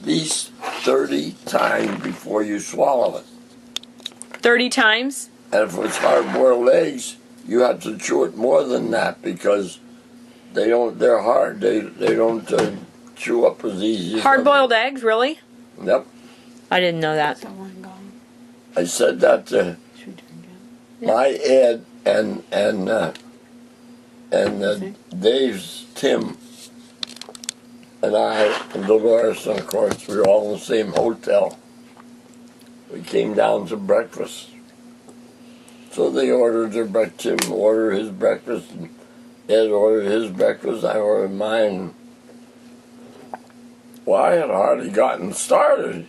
least 30 times before you swallow it. 30 times? And if it's hard-boiled eggs, you have to chew it more than that because they're hard. They don't chew up as easy. Hard-boiled eggs, really? Yep. I didn't know that. I said that to my Ed and Dave's Tim and I and Dolores, and of course we were all in the same hotel. We came down to breakfast. So they ordered their breakfast. Tim ordered his breakfast, and Ed ordered his breakfast. I ordered mine. Well, I had hardly gotten started.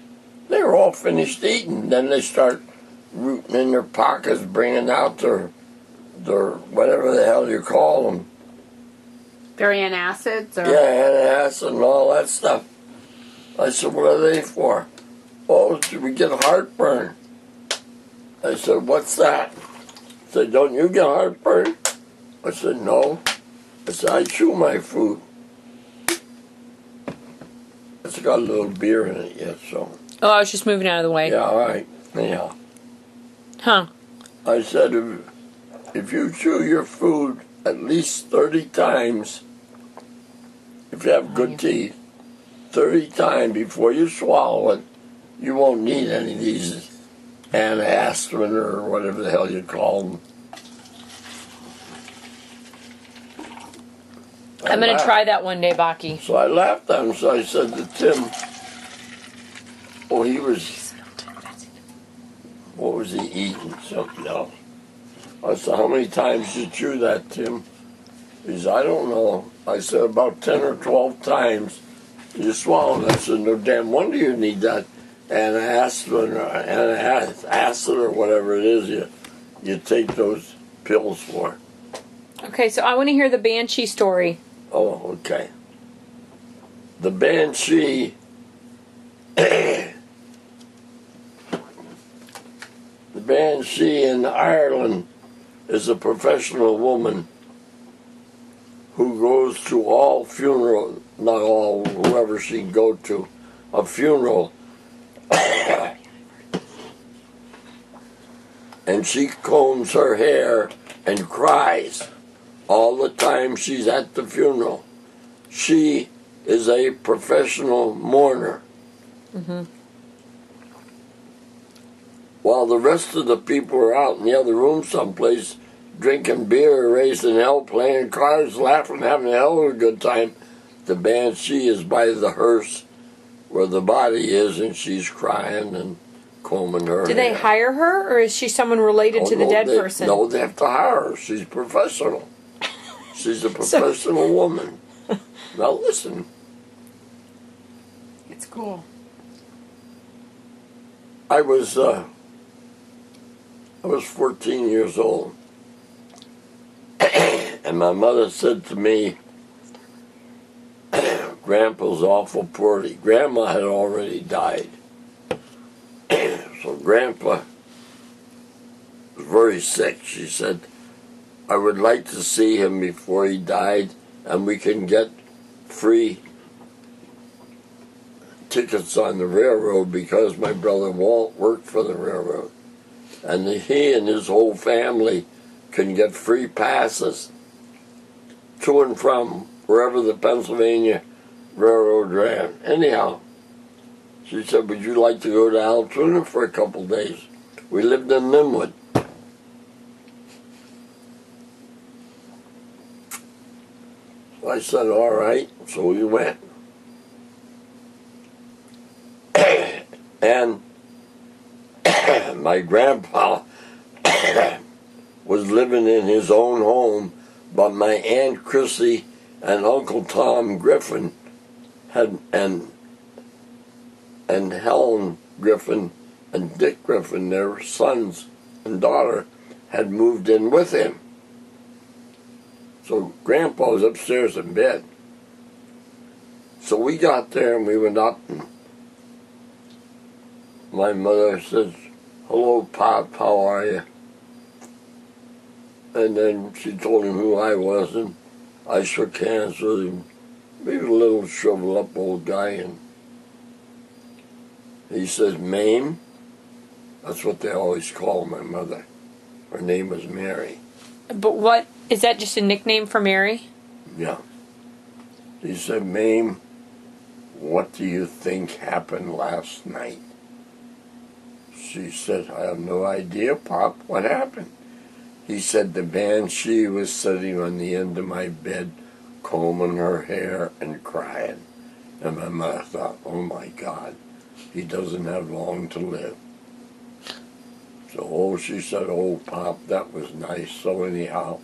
They were all finished eating. Then they start rooting in their pockets, bringing out their whatever the hell you call them. Their antacids? Or? Yeah, antacid and all that stuff. I said, what are they for? Oh, should we get heartburn? I said, what's that? I said, don't you get heartburn? I said, no. I said, I chew my food. It's got a little beer in it yet, so. Oh, I was just moving out of the way. Yeah, all right. Anyhow. Huh. I said, if you chew your food at least 30 times, if you have good teeth, 30 times before you swallow it, you won't need any of these antacid or whatever the hell you call them. I'm going to try that one day, Bocky. So I laughed at him, so I said to Tim, what was he eating? Something else. I said, how many times did you chew that, Tim? He said, I don't know. I said, about 10 or 12 times you swallowed it. I said, no damn wonder you need that acid or whatever it is you take those pills for. Okay, so I want to hear the banshee story. Oh, okay. The banshee the banshee in Ireland is a professional woman who goes to all funerals, not all, whoever she can go to, a funeral. And she combs her hair and cries all the time she's at the funeral. She is a professional mourner. Mm-hmm. While the rest of the people are out in the other room someplace drinking beer, raising hell, playing cards, laughing, having a hell of a good time, the banshee is by the hearse where the body is, and she's crying and combing her hair. Do they hire her, or is she someone related to the dead person? No, they have to hire her. She's professional. She's a professional woman. Now listen. It's cool. I was 14 years old, and my mother said to me, Grandpa's awful poorly. Grandma had already died. So Grandpa was very sick. She said, I would like to see him before he died, and we can get free tickets on the railroad because my brother Walt worked for the railroad. And he and his whole family can get free passes to and from wherever the Pennsylvania Railroad ran. Anyhow, she said, would you like to go to Altoona for a couple days? We lived in Linwood. So I said, all right. So we went. And my grandpa was living in his own home, but my Aunt Chrissy and Uncle Tom Griffin had and Helen Griffin and Dick Griffin, their sons and daughter, had moved in with him. So Grandpa was upstairs in bed. So we got there and we went up, and my mother says, hello, Pop, how are you? And then she told him who I was, and I shook hands with him. Maybe a little shriveled up old guy, and He says, Mame. That's what they always call my mother. Her name was Mary. But what, is that just a nickname for Mary? Yeah. He said, Mame, what do you think happened last night? She said, I have no idea, Pop. What happened? He said, the banshee was sitting on the end of my bed, combing her hair and crying. And my mother thought, oh my God, he doesn't have long to live. So, she said, oh, Pop, that was nice. So anyhow,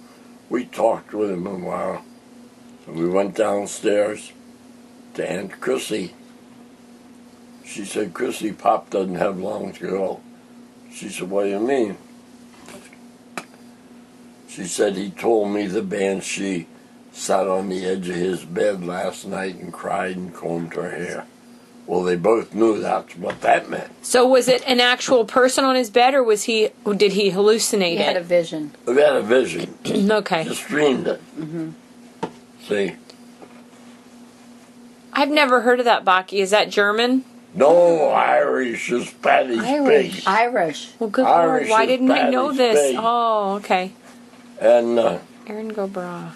we talked with him a while. So we went downstairs to Aunt Chrissy. She said, Chrissy, Pop doesn't have long to go. She said, what do you mean? She said, he told me the banshee sat on the edge of his bed last night and cried and combed her hair. Well, they both knew that's what that meant. So was it an actual person on his bed, or did he hallucinate He had a vision. We had a vision. Okay. Just dreamed it. Mm-hmm. See? I've never heard of that, Bocky. Is that German? No, Irish is Patty's pig. Irish. Well, good Irish Lord, why is didn't we know Patty's this? pig. Oh, okay. And Aaron go bra.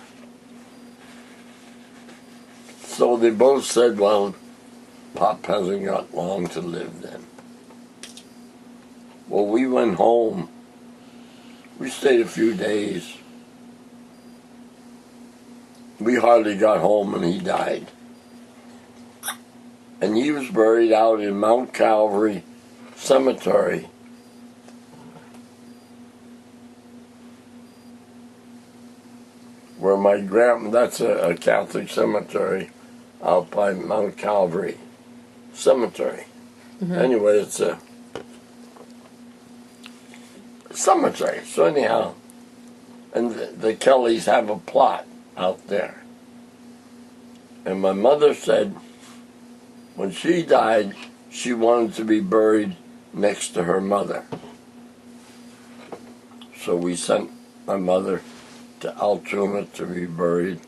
so they both said, well, Pop hasn't got long to live then. Well, we went home. We stayed a few days. We hardly got home and he died. And he was buried out in Mount Calvary Cemetery. Where my that's a Catholic cemetery out by Mount Calvary Cemetery. Mm-hmm. Anyway, it's a cemetery. So anyhow, and the Kellys have a plot out there. And my mother said when she died, she wanted to be buried next to her mother. So we sent my mother to Altoona to be buried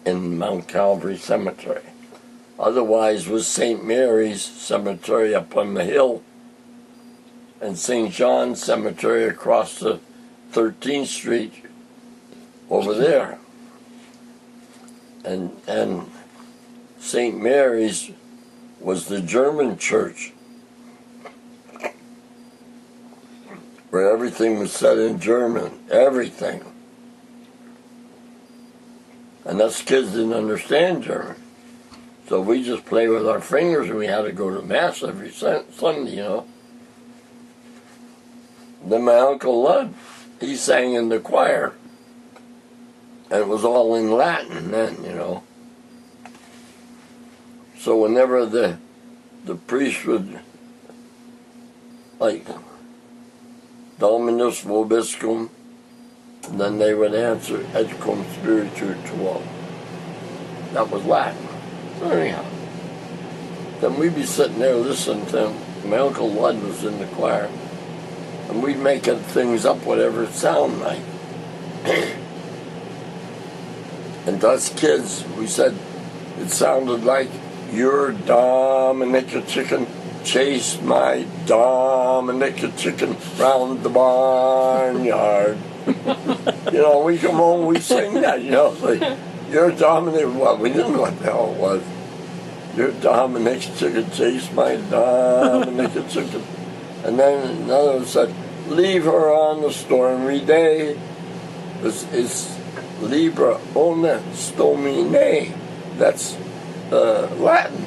in Mount Calvary Cemetery. Otherwise was St. Mary's Cemetery up on the hill and St. John's Cemetery across the 13th Street over there. And St. Mary's was the German church where everything was said in German, everything. And us kids didn't understand German. So we just played with our fingers and we had to go to Mass every Sunday, you know. Then my Uncle Lud, he sang in the choir. And it was all in Latin then, you know. So whenever the priest would, like, Dominus vobiscum, then they would answer et cum spiritu tuo. That was Latin. So anyhow, then we'd be sitting there listening to him. My Uncle Lud was in the choir, and we'd make things up, whatever it sounded like. And to us kids, we said it sounded like your Dominica chicken chased my Dominica chicken round the barnyard. You know, we come home, we sing that, you know, like, your Dominic, well, we didn't know what the hell it was. Your Dominic's chicken chased my Dominica chicken. And then another one said, leave her on the stormy day. It's Libra ona stomine. That's Latin.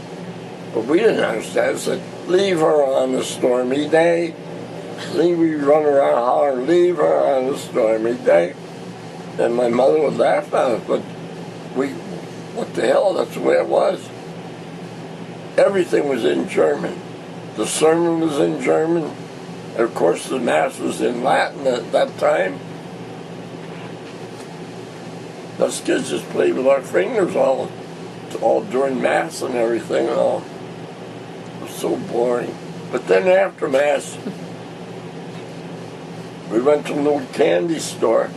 But we didn't understand. It said, leave her on the stormy day. We run around hollering, leave her on the stormy day. And my mother would laugh at us, but what the hell, that's the way it was. Everything was in German. The sermon was in German. And of course the Mass was in Latin at that time. Us kids just played with our fingers all during Mass and everything. It was so boring. But then after Mass, we went to a little candy store